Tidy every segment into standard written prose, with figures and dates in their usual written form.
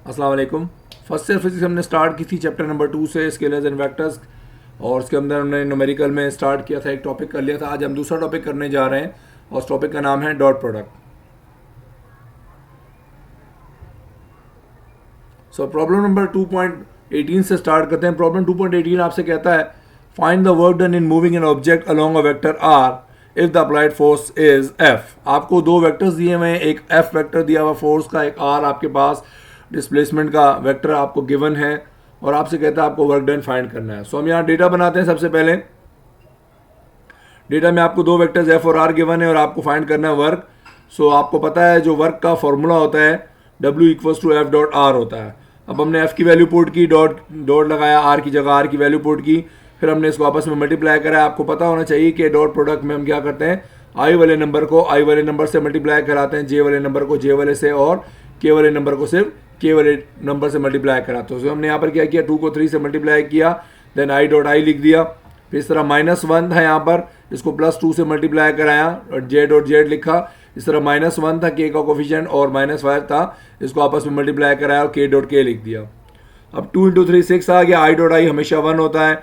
अस्सलाम वालेकुम। First year physics हमने स्टार्ट की थी चैप्टर नंबर 2 से, स्केलर्स एंड वेक्टर्स, और उसके अंदर हमने न्यूमेरिकल में स्टार्ट किया था, एक टॉपिक कर लिया था। आज हम दूसरा टॉपिक करने जा रहे हैं और उस टॉपिक का नाम है dot product. So problem number 2.18 से स्टार्ट करते हैं। प्रॉब्लम 2.18 आपसे कहता है find the work done in moving an object along a vector R if the applied force is F. आपको दो वेक्टर्स दिए हुए हैं, एक एफ वेक्टर दिया हुआ फोर्स का, एक आर आपके पास डिस्प्लेसमेंट का वेक्टर आपको गिवन है, और आपसे कहता है आपको वर्क डन फाइंड करना है। सो हम यहाँ डेटा बनाते हैं। सबसे पहले डेटा में आपको दो वेक्टर्स एफ और आर गिवन है और आपको फाइंड करना है वर्क। सो आपको पता है जो वर्क का फॉर्मूला होता है W equals to F dot R होता है। अब हमने एफ की वैल्यू पुट की, डॉट डॉट लगाया, आर की जगह आर की वैल्यू पुट की, फिर हमने इसको आपस में मल्टीप्लाई करा। आपको पता होना चाहिए कि डॉट प्रोडक्ट में हम क्या करते हैं, आई वाले नंबर को आई वाले नंबर से मल्टीप्लाई कराते हैं, जे वाले नंबर को जे वाले से, और के वाले नंबर को सिर्फ के वाले नंबर से मल्टीप्लाई कराते हैं। तो हमने यहाँ पर क्या किया, 2 को 3 से मल्टीप्लाई किया, देन आई डॉट आई लिख दिया। फिर इस तरह -1 था यहाँ पर, इसको +2 से मल्टीप्लाई कराया और जे डॉट जेड लिखा। इस तरह -1 था के का कोफिशिएंट और -5 था, इसको आपस में मल्टीप्लाई कराया और के डॉट के लिख दिया। अब 2 × 3 6 आ गया, आई डॉट आई हमेशा 1 होता है।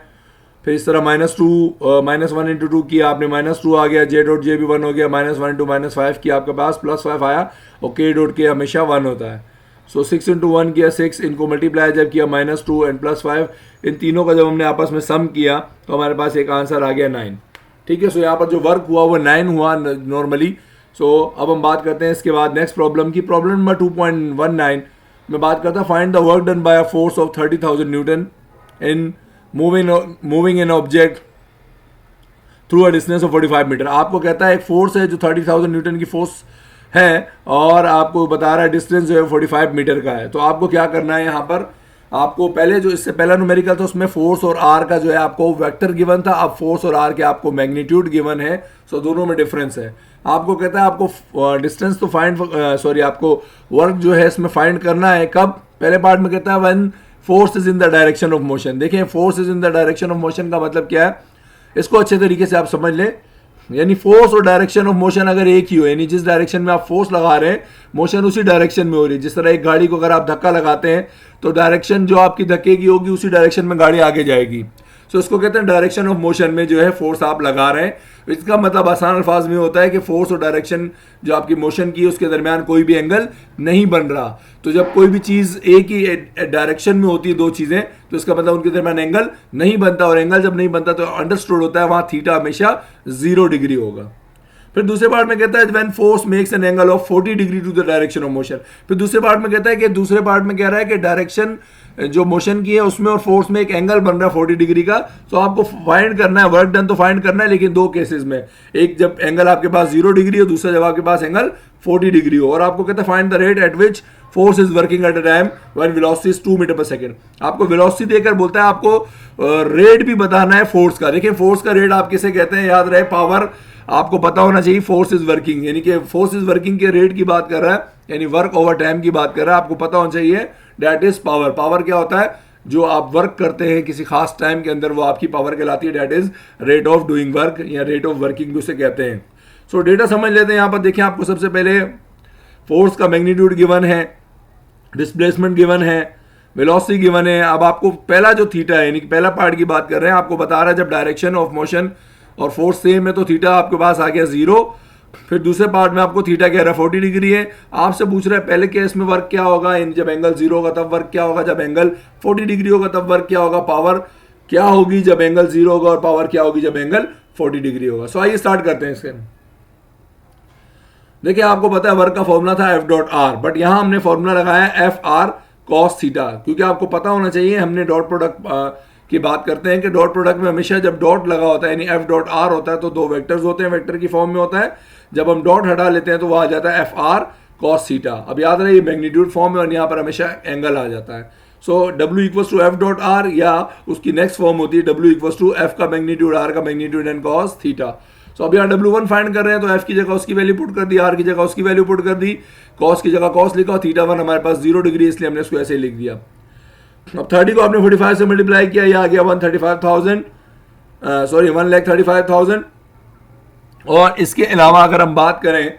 फिर इस तरह -1 × 2 किया आपने, -2 आ गया, जे डॉट जे भी 1 हो गया, -1 × -5 किया, आपके पास +5 आया, और के डॉट के हमेशा 1 होता है। सो 6 × 1 किया 6, इनको मल्टीप्लाई जब किया -2 एंड +5, इन तीनों का जब हमने आपस में सम किया तो हमारे पास एक आंसर आ गया 9। ठीक है, सो यहाँ पर जो वर्क हुआ वो 9 हुआ नॉर्मली। सो अब हम बात करते हैं इसके बाद नेक्स्ट प्रॉब्लम की। प्रॉब्लम नंबर 2.19 में बात करता है find the work done by a force of 30,000 newton in moving an object through a distance of 45 metre. आपको कहता है एक फोर्स है जो 30,000 न्यूटन की फोर्स है और आपको बता रहा है डिस्टेंस जो है 45 मीटर का है। तो आपको क्या करना है, यहाँ पर आपको पहले जो इससे पहला न्यूमेरिकल था उसमें फोर्स और आर का जो है आपको वेक्टर गिवन था, अब फोर्स और आर के आपको मैग्नीट्यूड गिवन है। सो दोनों में डिफरेंस है। आपको कहता है आपको डिस्टेंस तो फाइंड आपको वर्क जो है इसमें फाइंड करना है। कब? पहले पार्ट में कहता है when force is in the direction of motion. देखिए force is in the direction of motion का मतलब क्या है, इसको अच्छे तरीके से आप समझ लें। यानी फोर्स और डायरेक्शन ऑफ मोशन अगर एक ही हो, यानी जिस डायरेक्शन में आप फोर्स लगा रहे हैं मोशन उसी डायरेक्शन में हो रही है। जिस तरह एक गाड़ी को अगर आप धक्का लगाते हैं तो डायरेक्शन जो आपकी धक्के की होगी उसी डायरेक्शन में गाड़ी आगे जाएगी। सो इसको कहते हैं डायरेक्शन ऑफ मोशन में जो है फोर्स आप लगा रहे हैं। इसका मतलब आसान अल्फाज में होता है कि फोर्स और डायरेक्शन जो आपकी मोशन की है उसके दरमियान कोई भी एंगल नहीं बन रहा। तो जब कोई भी चीज़ एक ही डायरेक्शन में होती है, दो चीज़ें, तो इसका मतलब उनके दरमियान एंगल नहीं बनता, और एंगल जब नहीं बनता तो अंडरस्टूड होता है वहाँ थीटा हमेशा 0 डिग्री होगा। फिर दूसरे पार्ट में कहता है when force makes an angle of 40 degree to the direction of motion. फिर दूसरे पार्ट में कहता है कि दूसरे पार्ट में कह रहा है कि डायरेक्शन जो मोशन की है उसमें और फोर्स में एक एंगल बन रहा है 40 डिग्री का। तो आपको फाइंड करना है, वर्क डन तो फाइंड करना है, लेकिन दो केसेस में, एक जब एंगल आपके पास 0 डिग्री हो, दूसरा जब आपके पास एंगल 40 डिग्री हो। और आपको कहता है find the rate at which force is working at a time when velocity is 2 metre per second. आपको वेलोसिटी देकर बोलता है आपको रेट भी बताना है फोर्स का। देखिए फोर्स का रेट आप किसे कहते हैं, याद रहे पावर आपको पता होना चाहिए। फोर्स इज वर्किंग यानी कि फोर्स इज वर्किंग के रेट की बात कर रहा है, यानी वर्क ओवर टाइम की बात कर रहा है, आपको पता होना चाहिए दैट इज पावर। पावर क्या होता है, जो आप वर्क करते हैं किसी खास टाइम के अंदर वो आपकी पावर कहलाती है, that is rate of doing work या रेट ऑफ वर्किंग भी उसे कहते हैं। सो डेटा समझ लेते हैं। यहाँ पर देखिए आपको सबसे पहले फोर्स का मैग्नीट्यूड गिवन है, डिस्प्लेसमेंट गिवन है, वेलोसिटी गिवन है। अब आपको पहला जो थीटा है यानी कि पहला पार्ट की बात कर रहे हैं, आपको बता रहा है जब डायरेक्शन ऑफ मोशन और फोर्स सेम है तो थीटा आपके पास आ गया 0। फिर दूसरे पार्ट में आपको थीटा कह रहा है 40 डिग्री है। आपसे पूछ रहा है पहले केस में वर्क क्या होगा, जब एंगल 0 होगा तब वर्क क्या होगा, जब एंगल 40 डिग्री होगा तब वर्क क्या होगा, पावर क्या होगी जब एंगल 0 होगा, और पावर क्या होगी जब एंगल 40 डिग्री होगा। सो आइए स्टार्ट करते हैं इसके। देखिए आपको पता है वर्क का फॉर्मूला था एफ डॉट आर, बट यहां हमने फॉर्मूला लगाया एफ आर कॉस थीटा, क्योंकि आपको पता होना चाहिए हमने डॉट प्रोडक्ट की बात करते हैं कि डॉट प्रोडक्ट में हमेशा जब डॉट लगा होता है यानी एफ डॉट आर होता है तो दो वेक्टर्स होते हैं, वेक्टर की फॉर्म में होता है। जब हम डॉट हटा लेते हैं तो वह आ जाता है एफ आर कॉस थीटा। अब याद रहे ये मैग्नीट्यूड फॉर्म है और यहाँ पर हमेशा एंगल आ जाता है। So W equals to F dot R, या उसकी नेक्स्ट फॉर्म होती है W इक्वल्स टू एफ का मैग्नीट्यूड आर का magnitude and cos theta. So अब यहाँ W1 फाइंड कर रहे हैं तो एफ की जगह उसकी वैल्यू पुट कर दी, आर की जगह उसकी वैल्यू पुट कर दी, कॉस की जगह कॉस लिखा, थीटा 1 हमारे पास 0 डिग्री इसलिए हमने उसको ऐसे ही लिख दिया। अब 30 को आपने 45 से मल्टीप्लाई किया, यह आ गया 135,000, सॉरी 1,35,000। और इसके अलावा अगर हम बात करें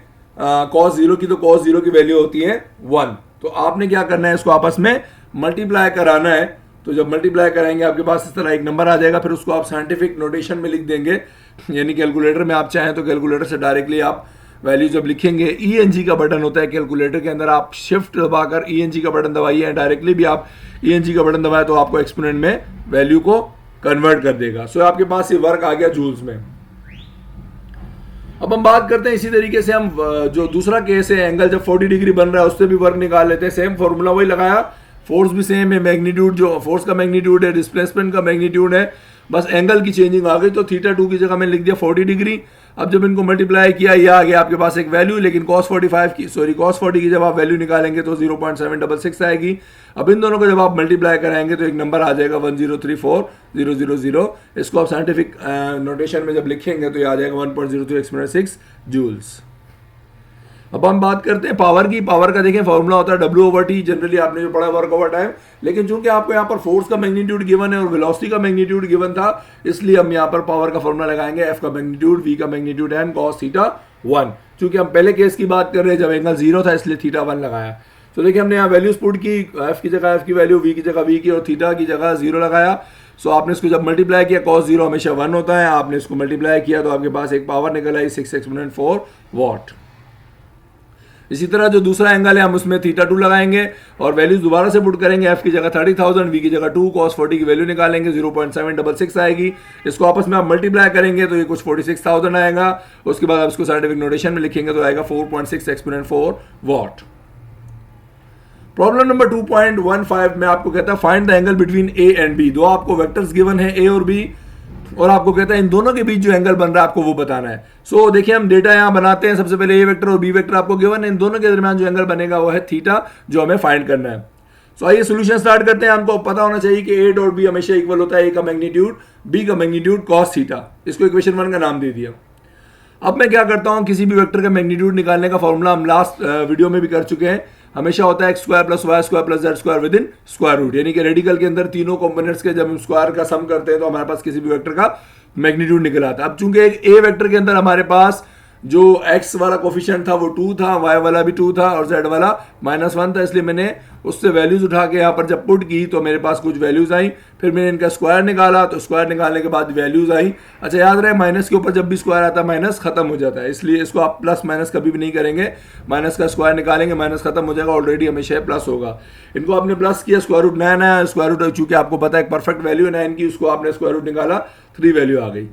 cos 0 की, तो cos 0 की वैल्यू होती है 1। तो आपने क्या करना है, इसको आपस में मल्टीप्लाई कराना है। तो जब मल्टीप्लाई कराएंगे आपके पास इस तरह एक नंबर आ जाएगा, फिर उसको आप साइंटिफिक नोटेशन में लिख देंगे, यानी कैलकुलेटर में आप चाहें तो कैलकुलेटर से डायरेक्टली आप वैल्यू जब लिखेंगे, ENG का बटन होता है कैलकुलेटर के अंदर, आप शिफ्ट दबाकर ENG का बटन दबाइए, डायरेक्टली भी आप ENG का बटन दबाए तो आपको एक्सपोनेंट में वैल्यू को कन्वर्ट कर देगा। सो आपके पास ये वर्क आ गया जूल्स में। अब हम बात करते हैं इसी तरीके से, हम जो दूसरा केस है एंगल जब 40 डिग्री बन रहा है उससे भी वर्क निकाल लेते हैं। सेम फॉर्मूला वही लगाया, फोर्स भी सेम है, मैग्नीट्यूड जो फोर्स का मैग्नीट्यूड है, डिस्प्लेसमेंट का मैग्नीट्यूड है, बस एंगल की चेंजिंग आ गई। तो θ2 की जगह मैंने लिख दिया 40 डिग्री। अब जब इनको मल्टीप्लाई किया, ये आ गया आपके पास एक वैल्यू, लेकिन cos 40 की जब आप वैल्यू निकालेंगे तो 0.766 आएगी। अब इन दोनों को जब आप मल्टीप्लाई कराएंगे तो एक नंबर आ जाएगा 1034000। इसको आप साइंटिफिक नोटेशन में जब लिखेंगे तो ये आ जाएगा 1.03 एक्सपोनेंट 6 जूल्स। अब हम बात करते हैं पावर की। पावर का देखें फॉर्मूला होता है W/T, जनरली आपने जो पढ़ा वर्क ओवर टाइम, लेकिन चूंकि आपको यहाँ पर फोर्स का मैग्नीट्यूड गिवन है और वेलोसिटी का मैग्नीट्यूड गिवन था, इसलिए हम यहाँ पर पावर का फॉर्मूला लगाएंगे F का मैग्नीट्यूड, V का मैग्नीट्यूड एंड cos θ1। चूंकि हम पहले केस की बात कर रहे हैं जब एंगल 0 था, इसलिए θ1 लगाया। तो देखिए हमने यहाँ वैल्यूज पुट की, F की जगह F की वैल्यू, V की जगह V की और θ की जगह 0 लगाया। सो आपने इसको जब मल्टीप्लाई किया, cos 0 हमेशा 1 होता है, आपने इसको मल्टीप्लाई किया तो आपके पास एक पावर निकल आई 6 एक्सपोनेंट 4 वॉट। इसी तरह जो दूसरा एंगल है हम उसमें θ2 लगाएंगे और वैल्यूज दोबारा से पुट करेंगे, F की जगह 30,000, V की जगह 2, cos 40 की वैल्यू निकालेंगे 0.766 आएगी। इसको आपस में आप मल्टीप्लाई करेंगे तो ये कुछ 46,000 आएगा। उसके बाद आप इसको साइंटिफिक नोटेशन में लिखेंगे तो आएगा 4.6 एक्सपोनेंट 4 वॉट। प्रॉब्लम नंबर 2.15 में आपको कहता है find the angle between A and B। दो आपको वेक्टर्स गिवन है A और B, और आपको कहता है इन दोनों के बीच जो एंगल बन रहा है आपको वो बताना है। सो देखिए हम डेटा यहां बनाते हैं। सबसे पहले A वेक्टर और B वेक्टर आपको गिवन है, इन दोनों के दरमियान जो एंगल बनेगा वो है थीटा, जो हमें फाइंड करना है। सो आइए सोल्यूशन स्टार्ट करते हैं। हमको पता होना चाहिए कि A डॉट B हमेशा इक्वल होता है A का मैग्नीट्यूड B का मैग्नीट्यूड cos थीटा। इसको इक्वेशन 1 का नाम दे दिया। अब मैं क्या करता हूं, किसी भी वेक्टर का मैग्नीट्यूड निकालने का फॉर्मूला हम लास्ट वीडियो में भी कर चुके हैं, हमेशा होता है x² + y² + z² with in square root, यानी कि रेडिकल के अंदर तीनों कंपोनेंट्स के जब हम स्क्वायर का सम करते हैं तो हमारे पास किसी भी वेक्टर का मैग्नीट्यूड निकल आता है। अब चूंकि एक A वेक्टर के अंदर हमारे पास जो x वाला कोफिशिएंट था वो 2 था, y वाला भी 2 था और z वाला -1 था, इसलिए मैंने उससे वैल्यूज उठा के यहाँ पर जब पुट की तो मेरे पास कुछ वैल्यूज आई। फिर मैंने इनका स्क्वायर निकाला तो स्क्वायर निकालने के बाद वैल्यूज आई। अच्छा याद रहे माइनस के ऊपर जब भी स्क्वायर आता है माइनस खत्म हो जाता है, इसलिए इसको आप प्लस माइनस कभी भी नहीं करेंगे। माइनस का स्क्वायर निकालेंगे, माइनस खत्म हो जाएगा, ऑलरेडी हमेशा प्लस होगा। इनको आपने प्लस किया, स्क्वायर रूट नया स्क्वायर रूट, चूंकि आपको पता है एक परफेक्ट वैल्यू है 9 की, उसको आपने स्क्वायर रूट निकाला 3 वैल्यू आ गई।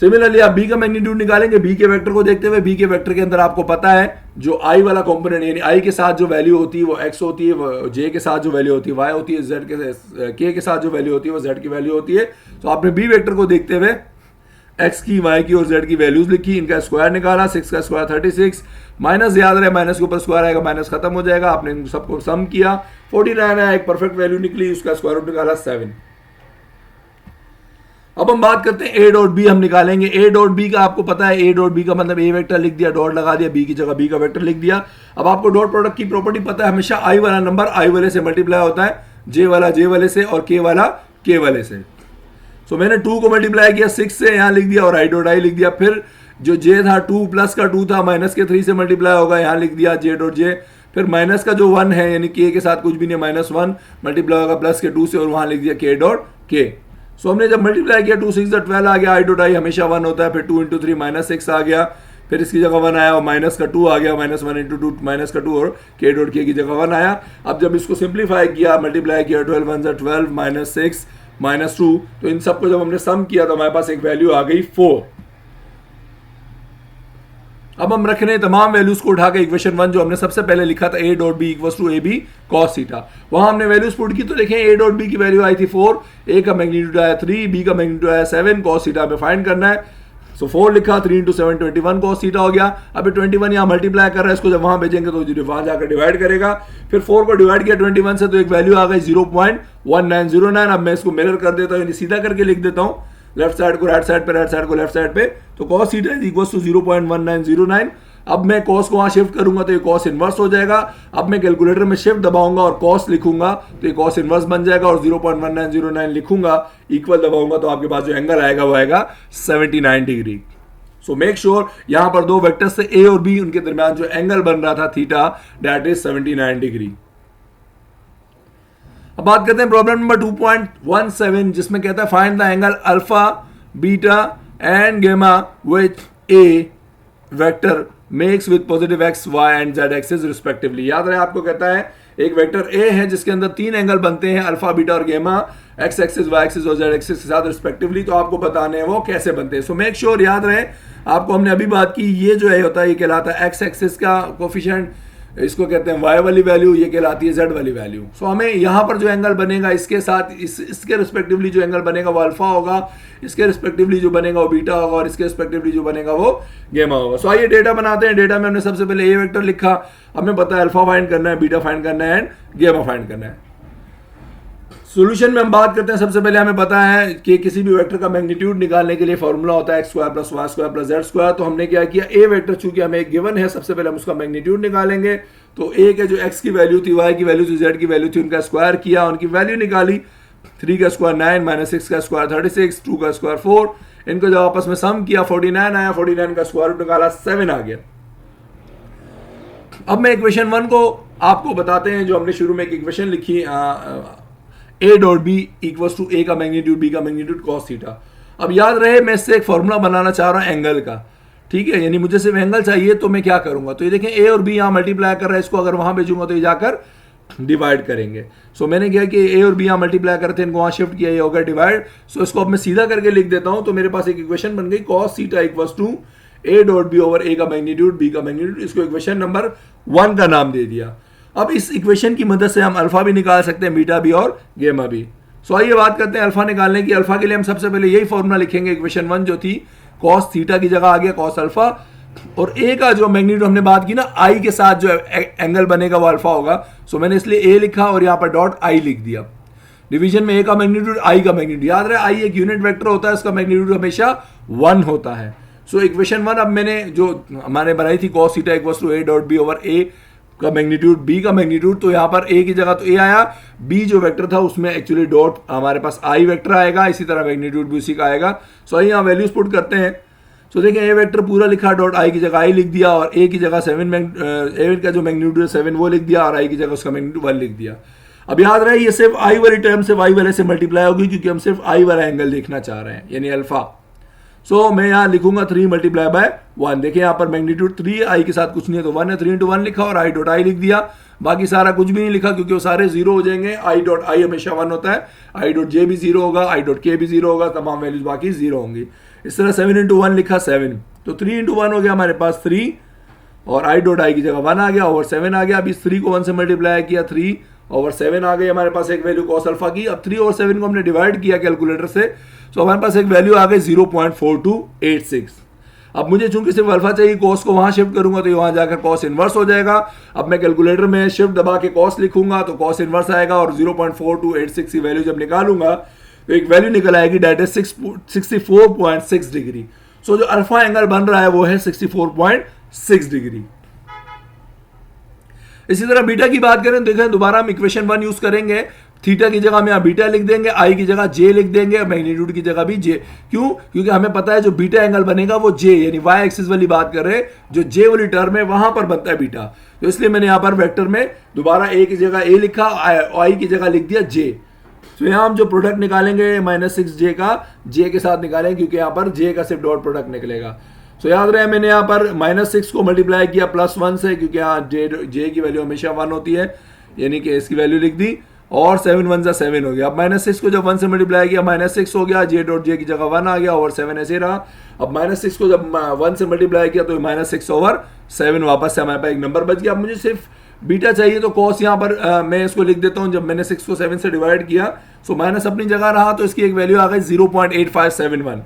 सिमिलरली आप B का मैग्नीट्यूड निकालेंगे, B के वेक्टर को देखते हुए। B के वेक्टर के अंदर आपको पता है जो I वाला कंपोनेंट, यानी I के साथ जो वैल्यू होती है वो X होती है, J के साथ जो वैल्यू होती है Y होती है, Z के K के साथ जो वैल्यू होती है वो Z की वैल्यू होती है। तो आपने B वेक्टर को देखते हुए X की, Y की और Z की वैल्यूज लिखी, इनका स्क्वायर निकाला, 6 का स्क्वायर 36, माइनस याद रहे माइनस के ऊपर स्क्वायर आएगा, माइनस खत्म हो जाएगा। आपने इन सबको सम किया, 49 है, एक परफेक्ट वैल्यू निकली, उसका स्क्वायर रूट निकाला 7। अब हम बात करते हैं A डॉट B हम निकालेंगे। A डॉट B का आपको पता है, A डॉट B का मतलब A वेक्टर लिख दिया, डॉट लगा दिया, B की जगह B का वेक्टर लिख दिया। अब आपको डॉट प्रोडक्ट की प्रॉपर्टी पता है, हमेशा I वाला नंबर I वाले से मल्टीप्लाई होता है, J वाला J वाले से और K वाला K वाले से। सो मैंने 2 को मल्टीप्लाई किया 6 से, यहाँ लिख दिया और I डॉट I लिख दिया। फिर जो J था 2 प्लस का 2 था, माइनस के 3 से मल्टीप्लाई होगा, यहाँ लिख दिया J डॉट J। फिर माइनस का जो 1 है यानी K के साथ कुछ भी नहीं, -1 मल्टीप्लाई होगा प्लस के 2 से और वहाँ लिख दिया K डॉट K। सो हमने जब मल्टीप्लाई किया 2 6 12 आ गया, I डॉट I हमेशा 1 होता है। फिर 2 × 3 -6 आ गया, फिर इसकी जगह 1 आया और माइनस का 2 आ गया, -1 × 2 माइनस का 2 और K डॉट K की जगह 1 आया। अब जब इसको सिंप्लीफाई किया, मल्टीप्लाई किया, 12 1 12 -6 -2, तो इन सबको जब हमने सम किया तो हमारे पास एक वैल्यू आ गई 4। अब हम रख रहे हैं तमाम वैल्यूज को उठा के इक्वेशन 1 जो हमने सबसे पहले लिखा था, A dot B = AB cos theta, वहां हमने वैल्यूज पुट की। तो देखें A डॉट B की वैल्यू आई थी 4, A का मैग्नीट्यूड आया 3, B का मैग्नीट्यूड आया 7, cos थीटा हमें फाइंड करना है। सो 4 लिखा, 3 × 7 21 cos थीटा हो गया। अब 21 यहाँ मल्टीप्लाई कर रहा है, इसको जब वहां भेजेंगे तो वहां जाकर डिवाइड करेगा। फिर 4 को डिवाइड किया 21 से तो एक वैल्यू आ गई 0.1909। अब मैं इसको मिरर कर देता हूँ, सीधा करके लिख देता हूँ, लेफ्ट साइड को राइट साइड पे, राइट साइड को लेफ्ट साइड पे। तो cos थीटा = 0.1909। अब मैं cos को वहां शिफ्ट करूंगा तो ये cos इनवर्स हो जाएगा। अब मैं कैलकुलेटर में शिफ्ट दबाऊंगा और cos लिखूंगा तो ये cos इनवर्स बन जाएगा, और 0.1909 लिखूंगा, इक्वल दबाऊंगा तो आपके पास जो एंगल आएगा वो आएगा 79 डिग्री। सो मेक श्योर यहां पर दो वेक्टर्स से ए और बी, उनके दरमियान जो एंगल बन रहा था थीटा, दैट इज 79 डिग्री। अब बात करते हैं प्रॉब्लम नंबर 2.17, जिसमें कहता है find the angle alpha beta and gamma which a vector makes with positive X Y and Z axis respectively. याद रहे आपको कहता है एक वेक्टर ए है जिसके अंदर तीन एंगल बनते हैं अल्फा बीटा और गेमा, एक्स एक्सिस वाई एक्सिस और जेड एक्सिस के साथ रिस्पेक्टिवली, तो आपको बताने हैं वो कैसे बनते हैं। सो मेक श्योर याद रहे आपको हमने अभी बात की, ये जो है होता है ये कहलाता है एक्स एक्सिस का कोफिशिएंट, इसको कहते हैं वाई वाली वैल्यू, ये कहलाती है जेड वाली वैल्यू। सो हमें यहाँ पर जो एंगल बनेगा इसके साथ इसके रिस्पेक्टिवली जो एंगल बनेगा वो अल्फा होगा, इसके रिस्पेक्टिवली जो बनेगा वो बीटा होगा और इसके रिस्पेक्टिवली जो बनेगा वो गेमा होगा। सो आइए डेटा बनाते हैं। डेटा में हमने सबसे पहले ए वेक्टर लिखा, हमें पता है अल्फा फाइंड करना है, बीटा फाइंड करना है एंड गेमा फाइंड करना है। सॉल्यूशन में हम बात करते हैं, सबसे पहले हमें पता है कि किसी भी वेक्टर का मैग्नीट्यूड निकालने के लिए फॉर्मूला होता है X square plus Y square plus Z square. तो हमने क्या किया, ए वेक्टर चूंकि हमें एक गिवन है, सबसे पहले हम उसका मैग्नीट्यूड निकालेंगे। तो ए के जो एक्स की वैल्यू थी, वाई की वैल्यू थी, जेड की वैल्यू थी, उनका स्क्वायर किया, उनकी वैल्यू निकाली। 3 का स्क्वायर 9 माइनस 6 का स्क्वायर 36, 2 का स्क्वायर 4, इनको जब आपस में सम किया 49 आया, 49 का स्क्वायर रूट निकाला 7 आ गया। अब मैं इक्वेशन 1 को आपको बताते हैं, जो हमने शुरू में एक इक्वेशन लिखी, A dot B equals to A का मैग्नीट्यूड बी का मैग्नीट्यूड कॉस थीटा। अब याद रहे मैं इससे एक फॉर्मूला बनाना चाह रहा हूं एंगल का, ठीक है, यानी मुझे सिर्फ एंगल चाहिए, तो मैं क्या करूंगा, तो ये देखें ए और बी यहां मल्टीप्लाई कर रहा है, इसको अगर वहां भेजूंगा तो ये जाकर डिवाइड करेंगे। सो मैंने क्या कि ए और बी यहां मल्टीप्लाई करते हैं, इनको वहां शिफ्ट किया, ये होगा डिवाइड। सो इसको अब मैं सीधा करके लिख देता हूं, तो मेरे पास एक इक्वेशन बन गई cos theta equals to A dot B over A का मैग्नीट्यूड बी का मैग्नीट्यूड। इसको इक्वेशन नंबर 1 का नाम दे दिया। अब इस इक्वेशन की मदद से हम अल्फा भी निकाल सकते हैं, बीटा भी और गेमा भी। सो आइए बात करते हैं अल्फा निकालने की। अल्फा के लिए हम सबसे पहले यही फॉर्मूला लिखेंगे, इक्वेशन 1 जो थी कॉस थीटा की जगह आ गया कॉस अल्फा, और ए का जो मैग्नीट्यूड हमने बात की ना, आई के साथ जो एंगल बनेगा वो अल्फा होगा। सो मैंने इसलिए ए लिखा और यहाँ पर डॉट आई लिख दिया। डिवीजन में ए का मैग्नीट्यूड आई का मैग्नीट्यूड, याद रहे आई एक यूनिट वेक्टर होता है, उसका मैग्नीट्यूड हमेशा 1 होता है। सो इक्वेशन 1 अब मैंने जो हमारे बनाई थी cos theta equals to A dot B over A का मैग्नीट्यूड बी का मैग्नीट्यूड, तो यहाँ पर ए की जगह तो ए आया, बी जो वेक्टर था उसमें एक्चुअली डॉट हमारे पास आई वेक्टर आएगा, इसी तरह मैग्नीट्यूड भी उसी का आएगा। सो यहाँ वैल्यूज पुट करते हैं। सो देखें ए वेक्टर पूरा लिखा, डॉट आई की जगह आई लिख दिया, और ए की जगह 7 ए का जो मैग्नीट्यूड है 7 वो लिख दिया, और आई की जगह उसका मैग्नीट्यूड 1 लिख दिया। अब याद रहे ये सिर्फ आई वाली टर्म से वाई वाले से मल्टीप्लाई होगी, क्योंकि हम सिर्फ आई वाला एंगल देखना चाह रहे हैं, यानी अल्फा। सो मैं यहाँ लिखूंगा 3 मल्टीप्लाई बाय 1। देखिए यहाँ पर मैग्नीट्यूड 3 आई के साथ कुछ नहीं है तो 1 है, 3 into 1 लिखा और आई डॉट आई लिख दिया। बाकी सारा कुछ भी नहीं लिखा क्योंकि वो सारे 0 हो जाएंगे। आई डॉट आई हमेशा 1 होता है, आई डॉट जे भी 0 होगा, आई डॉट के भी 0 होगा, तमाम वैल्यूज बाकी 0 होंगी। इस तरह 7 into 1 लिखा 7, तो 3 into 1 हो गया हमारे पास 3, और आई डॉट आई की जगह 1 आ गया, ओवर 7 आ गया। अब इस 3 को 1 से मल्टीप्लाई किया, 3 ओवर 7 आ गई हमारे पास एक वैल्यू कॉस अल्फा की। अब 3 और 7 को हमने डिवाइड किया कैलकुलेटर से, तो हमारे पास एक वैल्यू आ गई 0.4286। अब मुझे चूंकि सिर्फ अल्फा चाहिए, कॉस को वहां शिफ्ट करूंगा तो वहां जाकर कॉस इनवर्स हो जाएगा। अब मैं कैलकुलेटर में शिफ्ट दबा के कॉस लिखूंगा तो कॉस इनवर्स आएगा, और 0.4286 की वैल्यू जब निकालूंगा तो एक वैल्यू निकल आएगी, डेट इज 64.6 डिग्री। सो जो अल्फा एंगल बन रहा है वो है 64.6 डिग्री। इसी तरह बीटा की बात करें, देखें दोबारा हम इक्वेशन 1 यूज करेंगे। थीटा की जगह हम यहाँ बीटा लिख देंगे, आई की जगह जे लिख देंगे, मैग्नीट्यूड की जगह भी जे। क्यों? क्योंकि हमें पता है जो बीटा एंगल बनेगा वो जे, यानी वाई एक्सिस वाली बात कर रहे हैं, जो जे वाली टर्म है वहां पर बनता है बीटा। तो इसलिए मैंने यहाँ पर वेक्टर में दोबारा ए की जगह ए लिखा, आई की जगह लिख दिया जे। तो यहाँ हम जो प्रोडक्ट निकालेंगे -6j का जे के साथ निकालेंगे, क्योंकि यहाँ पर जे का सिर्फ डॉट प्रोडक्ट निकलेगा। सो याद रहे मैंने यहाँ पर -6 को मल्टीप्लाई किया +1 से, क्योंकि यहाँ जे की वैल्यू हमेशा 1 होती है, यानी कि इसकी वैल्यू लिख दी, और 7 1 जा 7 हो गया। अब -6 को जब 1 से मल्टीप्लाई किया -6 हो गया, जे डॉट जे की जगह 1 आ गया, और 7 ऐसे रहा। अब -6 को जब 1 से मल्टीप्लाई किया तो -6 ओवर 7 वापस से हमारे पास एक नंबर बच गया। अब मुझे सिर्फ बीटा चाहिए, तो कॉस यहाँ पर मैं इसको लिख देता हूँ, जब मैंने 6 को 7 से डिवाइड किया, सो माइनस अपनी जगह रहा, तो इसकी एक वैल्यू आ गई 0.8571।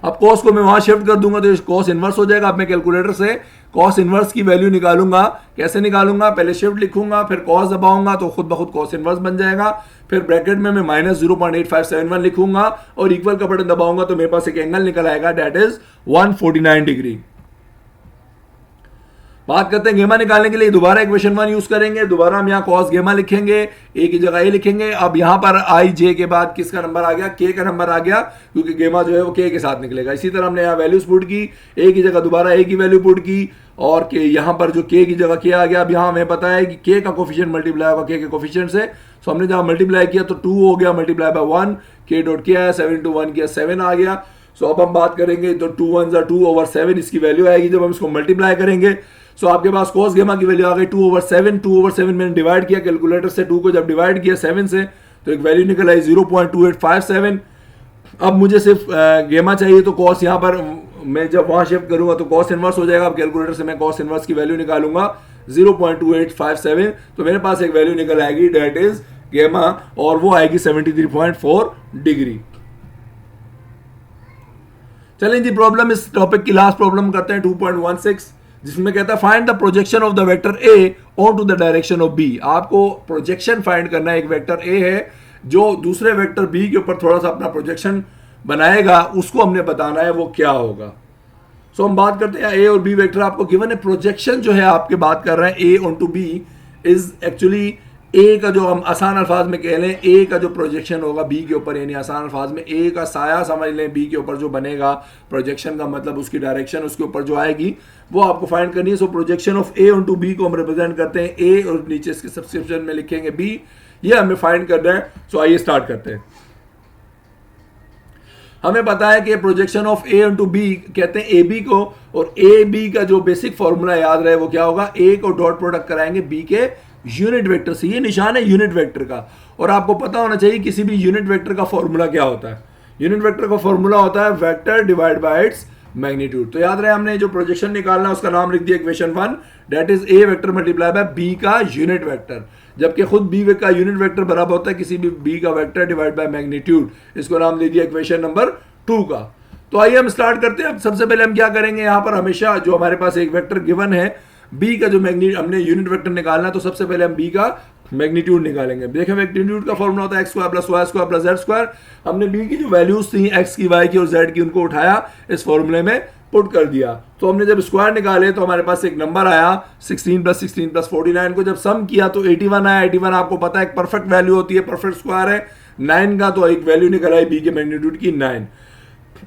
अब कॉस को मैं वहां शिफ्ट कर दूंगा तो कॉस इनवर्स हो जाएगा। अब मैं कैलकुलेटर से कॉस इनवर्स की वैल्यू निकालूंगा। कैसे निकालूंगा? पहले शिफ्ट लिखूंगा, फिर कॉस दबाऊंगा तो खुद ब खुद कॉस इनवर्स बन जाएगा। फिर ब्रैकेट में मैं -0.8571 लिखूंगा और इक्वल का बटन दबाऊंगा तो मेरे पास एक एंगल निकल आएगा, दैट इज 149 डिग्री। बात करते हैं गेमा निकालने के लिए दोबारा इक्वेशन 1 यूज करेंगे। दोबारा हम यहाँ कॉस गेमा लिखेंगे, ए की जगह ए लिखेंगे। अब यहाँ पर आई जे के बाद किसका नंबर आ गया, के का नंबर आ गया, क्योंकि गेमा जो है वो के साथ निकलेगा। इसी तरह हमने यहाँ वैल्यूज पुट की, ए की जगह दोबारा ए की वैल्यू पुट की, और के यहाँ पर जो के की जगह के आ गया। अब यहाँ हमें पता है कि के का कोफिशिएंट मल्टीप्लाई होगा के कोफिशिएंट से, सो हमने जहाँ मल्टीप्लाई किया तो 2 हो गया, मल्टीप्लाई बाय 1, के डॉट के आया, 7 into 1 किया 7 आ गया। सो अब हम बात करेंगे तो 2 1 2/7 इसकी वैल्यू आएगी जब हम इसको मल्टीप्लाई करेंगे। सो आपके पास cos गेमा की वैल्यू आ गई 2/7। 2/7 मैंने डिवाइड किया कैलकुलेटर से, 2 को जब डिवाइड किया 7 से तो एक वैल्यू निकल आई 0.2857। अब मुझे सिर्फ गेमा चाहिए तो cos यहाँ पर मैं जब वहां शिफ्ट करूंगा तो cos इनवर्स हो जाएगा। अब कैलकुलेटर से मैं cos इनवर्स की वैल्यू निकालूंगा 0.2857, तो मेरे पास एक वैल्यू निकल आएगी डेट इज गेमा, और वो आएगी 73.4 डिग्री। चलें जी, प्रॉब्लम इस टॉपिक की लास्ट प्रॉब्लम करते हैं 2.16, जिसमें कहता है find the projection of the vector A onto the direction of B. आपको प्रोजेक्शन फाइंड करना है, एक वेक्टर ए है जो दूसरे वेक्टर बी के ऊपर थोड़ा सा अपना प्रोजेक्शन बनाएगा, उसको हमने बताना है वो क्या होगा। सो हम बात करते हैं ए और बी वेक्टर आपको गिवन है। प्रोजेक्शन जो है आपके बात कर रहे हैं A onto B is actually A का जो हम आसान अल्फाज में कह लें, ए का जो प्रोजेक्शन होगा बी के ऊपर, यानी आसान अल्फाज में ए का साया समझ लें बी के ऊपर जो बनेगा, प्रोजेक्शन का मतलब उसकी डायरेक्शन उसके ऊपर जो आएगी वो आपको फाइंड करनी है। So projection of A onto B को हम रिप्रेजेंट करते हैं ए, और नीचे इसके सब्सक्रिप्शन में लिखेंगे बी, ये हमें फाइंड करना है। सो आइए स्टार्ट करते हैं। हमें पता है कि projection of A to B कहते हैं ए बी को, और ए बी का जो बेसिक फॉर्मूला याद रहे वो क्या होगा, ए को डॉट प्रोडक्ट कराएंगे बी के यूनिट वेक्टर से। ये निशान है यूनिट वेक्टर का, और आपको पता होना चाहिए किसी भी यूनिट वेक्टर का फॉर्मूला क्या होता है। यूनिट वेक्टर का फॉर्मूला होता है vector divide by its magnitude. तो याद रहे हमने जो प्रोजेक्शन निकालना है उसका नाम लिख दिया equation 1, that is A vector multiply by B का यूनिट वेक्टर, जबकि खुद बी का यूनिट वेक्टर बराबर होता है किसी भी बी का वेक्टर डिवाइड बाय मैग्नीट्यूड। इसको नाम दे दिया इक्वेशन नंबर 2 का। तो आइए हम स्टार्ट करते हैं। अब सबसे पहले हम क्या करेंगे, यहाँ पर हमेशा जो हमारे पास एक वेक्टर गिवन है बी का जो हमने यूनिट वेक्टर निकालना है, तो सबसे पहले हम बी का मैग्नीट्यूड निकालेंगे। देखिए मैग्नीट्यूड का फॉर्मूला होता है X square plus Y square plus Z square. हमने बी की जो वैल्यूज थी एक्स की, वाई की और जेड की, उनको उठाया इस फॉर्मूले में पुट कर दिया। तो हमने जब स्क्वायर निकाले तो हमारे पास एक नंबर आया 16 + 16 + 49 को जब सम किया तो 81 आया। 81 आपको पता है एक परफेक्ट वैल्यू होती है, परफेक्ट स्क्वायर है 9 का, तो एक वैल्यू निकल आई बी के मैग्नीट्यूड की 9।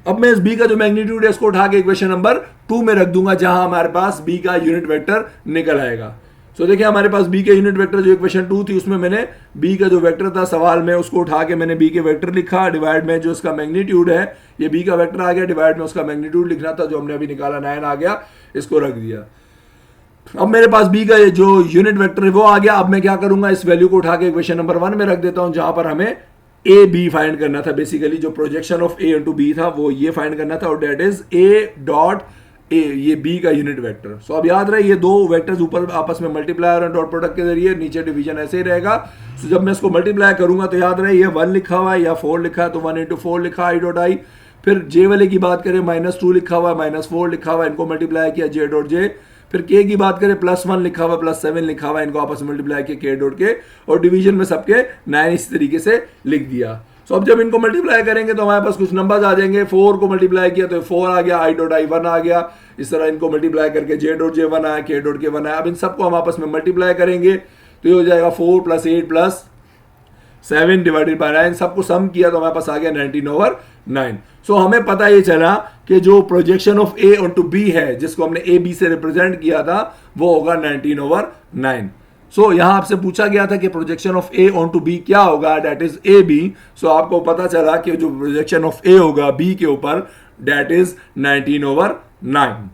अब मैं इस बी का जो मैग्नीट्यूड है इसको उठा के इक्वेशन नंबर 2 में रख दूंगा, जहां हमारे पास बी का यूनिट वेक्टर निकल आएगा। सो देखिए हमारे पास बी के यूनिट वेक्टर जो इक्वेशन 2 थी उसमें मैंने बी का जो वेक्टर था सवाल में उसको उठा के मैंने बी के वेक्टर लिखा, डिवाइड में जो इसका मैग्नीट्यूड है ये बी का वेक्टर आ गया, डिवाइड में उसका मैग्नीट्यूड लिखना था जो हमने अभी निकाला 9 आ गया, इसको रख दिया। अब मेरे पास बी का जो यूनिट वेक्टर है वो आ गया। अब मैं क्या करूंगा, इस वैल्यू को उठा के इक्वेशन नंबर 1 में रख देता हूं, जहां पर हमें ए बी फाइंड करना था। बेसिकली जो projection of A into B था वो ये फाइंड करना था, और that is A dot A, ये बी का यूनिट वेक्टर। सो अब याद रहे ये दो वेक्टर्स ऊपर आपस में मल्टीप्लाई और डॉट प्रोडक्ट के जरिए, नीचे डिवीजन ऐसे ही रहेगा। सो जब मैं इसको मल्टीप्लाई करूंगा तो याद रहे ये 1 लिखा हुआ है या 4 लिखा है, तो 1 × 4 लिखा आई डॉट आई। फिर जे वाले की बात करें -2 लिखा हुआ है, -4 लिखा हुआ है, इनको मल्टीप्लाई किया जे डॉट जे। फिर के की बात करें +1 लिखा हुआ, +7 लिखा हुआ है, इनको आपस में मल्टीप्लाई किया के डॉट के, और डिवीजन में सबके 9 इस तरीके से लिख दिया। सो अब जब इनको मल्टीप्लाई करेंगे तो हमारे पास कुछ नंबर्स आ जाएंगे। 4 को मल्टीप्लाई किया तो 4 आ गया, आई डॉट आई 1 आ गया। इस तरह इनको मल्टीप्लाई करके जे डॉट जे 1 आया, के डॉट के 1 आया। अब इन सबको हम आपस में मल्टीप्लाई करेंगे तो ये हो जाएगा 4 + 8 + 7 डिवाइडेड बाय 9। सबको सम किया तो हमारे पास आ गया 19/9। सो हमें पता ये चला कि जो projection of A onto B है, जिसको हमने ए बी से रिप्रेजेंट किया था, वो होगा 19/9। सो यहां आपसे पूछा गया था कि projection of A onto B क्या होगा, that is A B. So आपको पता चला कि जो प्रोजेक्शन ऑफ ए होगा बी के ऊपर, डेट इज 19/9।